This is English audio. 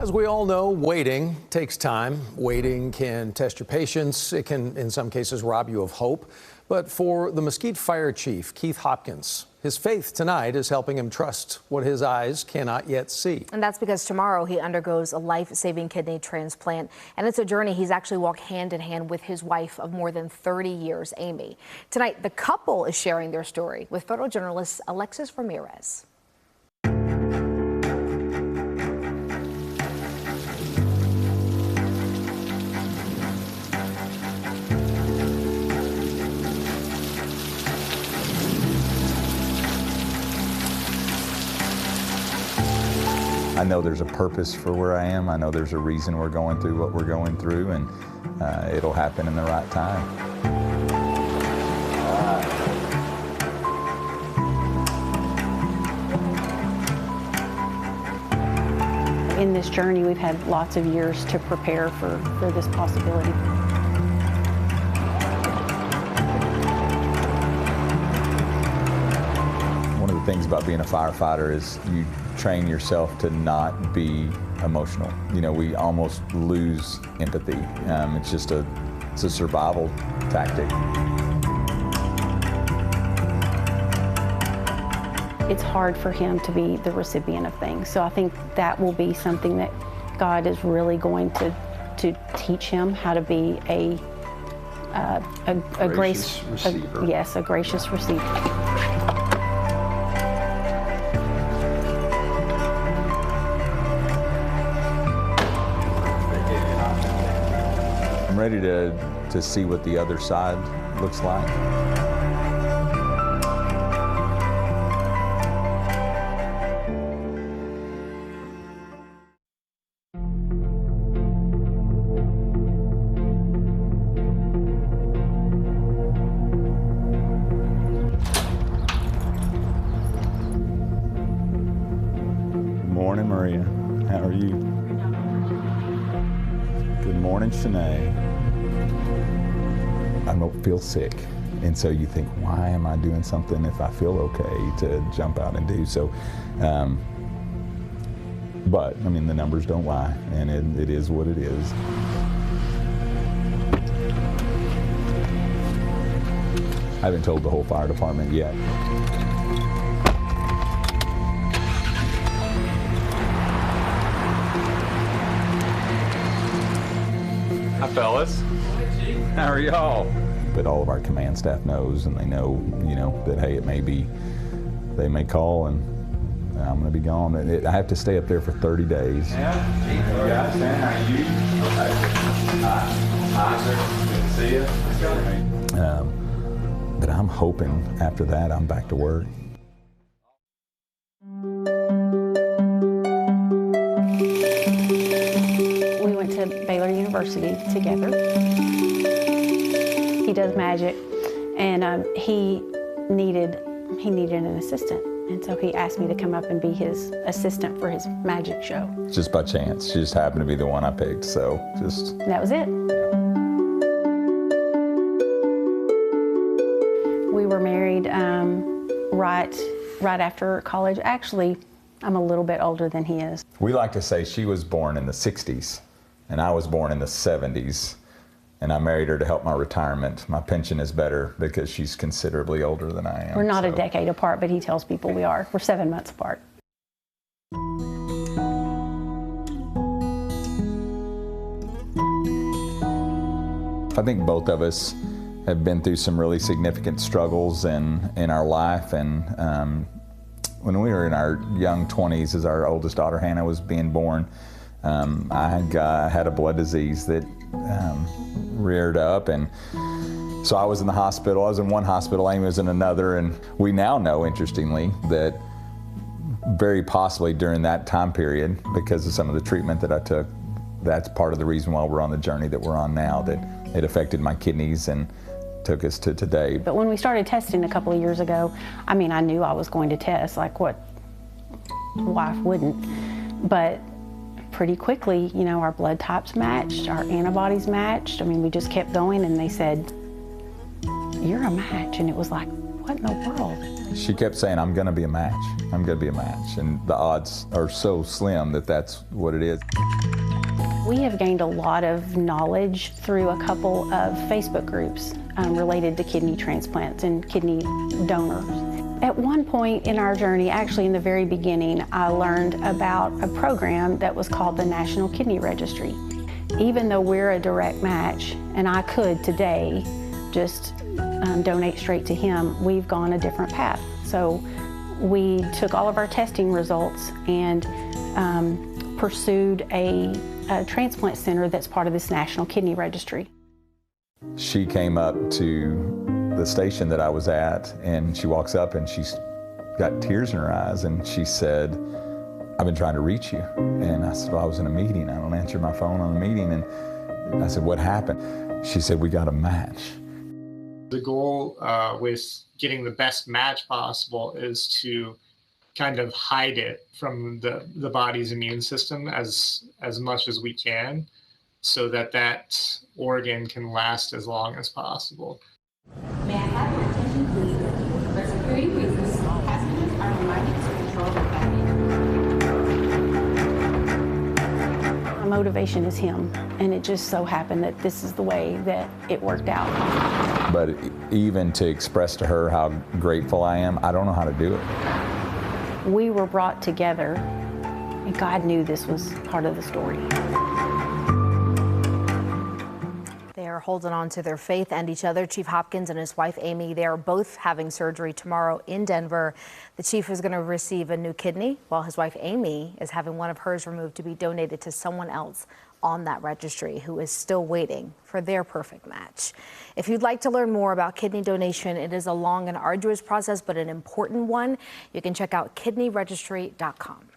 As we all know, waiting takes time. Waiting can test your patience. It can, in some cases, rob you of hope. But for the Mesquite Fire Chief, Keith Hopkins, his faith tonight is helping him trust what his eyes cannot yet see. And that's because tomorrow he undergoes a life-saving kidney transplant. And it's a journey he's actually walked hand in hand with his wife of more than 30 years, Amy. Tonight, the couple is sharing their story with photojournalist Alexis Ramirez. I know there's a purpose for where I am. I know there's a reason we're going through what we're going through, and it'll happen in the right time. In this journey, we've had lots of years to prepare for this possibility. One of the things about being a firefighter is you train yourself to not be emotional. You know, we almost lose empathy. It's just a survival tactic. It's hard for him to be the recipient of things. So I think that will be something that God is really going to teach him how to be a gracious receiver. Yes, a gracious receiver. I'm ready to see what the other side looks like. Morning, Maria. How are you? Good morning, Shanae. I don't feel sick, and so you think, why am I doing something if I feel okay to jump out and do so? But I mean, the numbers don't lie, and it is what it is. I haven't told the whole fire department yet. Hi, fellas. How are y'all? But all of our command staff knows, and they know, you know, that, hey, it may be, they may call and I'm going to be gone. I have to stay up there for 30 days. Yeah. Hey guys, man, how are you? Okay. Hi, sir. Good to see you. But I'm hoping after that I'm back to work. We went to Baylor University together. He does magic, and he needed an assistant, and so he asked me to come up and be his assistant for his magic show. Just by chance, she just happened to be the one I picked, so just. And that was it. We were married right after college. Actually, I'm a little bit older than he is. We like to say she was born in the 60s, and I was born in the 70s. And I married her to help my retirement. My pension is better because she's considerably older than I am. We're not a decade apart, but he tells people we are. We're 7 months apart. I think both of us have been through some really significant struggles in our life. And when we were in our young 20s, as our oldest daughter Hannah was being born, I had a blood disease that reared up, and so I was in the hospital. I was in one hospital, Amy was in another, and we now know, interestingly, that very possibly during that time period, because of some of the treatment that I took, that's part of the reason why we're on the journey that we're on now, that it affected my kidneys and took us to today. But when we started testing a couple of years ago, I mean, I knew I was going to test, like what wife wouldn't, but pretty quickly, you know, our blood types matched, our antibodies matched. I mean, we just kept going, and they said, "You're a match." And it was like, what? what in the world? She kept saying, I'm going to be a match. I'm going to be a match. And the odds are so slim that that's what it is. We have gained a lot of knowledge through a couple of Facebook groups related to kidney transplants and kidney donors. At one point in our journey, actually in the very beginning, I learned about a program that was called the National Kidney Registry. Even though we're a direct match, and I could today just donate straight to him, we've gone a different path. So we took all of our testing results and pursued a transplant center that's part of this National Kidney Registry. She came up to the station that I was at, and she walks up and she's got tears in her eyes, and she said, I've been trying to reach you. And I said, well, I was in a meeting. I don't answer my phone on a meeting. And I said, what happened? She said, we got a match. The goal with getting the best match possible is to kind of hide it from the body's immune system as much as we can, so that that organ can last as long as possible. May I have your attention, please? For security reasons, all passengers are reminded to control their baggage. My motivation is him, and it just so happened that this is the way that it worked out. But even to express to her how grateful I am, I don't know how to do it. We were brought together, and God knew this was part of the story. They are holding on to their faith and each other. Chief Hopkins and his wife, Amy, they are both having surgery tomorrow in Denver. The chief is going to receive a new kidney, while his wife, Amy, is having one of hers removed to be donated to someone else on that registry who is still waiting for their perfect match. If you'd like to learn more about kidney donation, it is a long and arduous process, but an important one. You can check out kidneyregistry.com.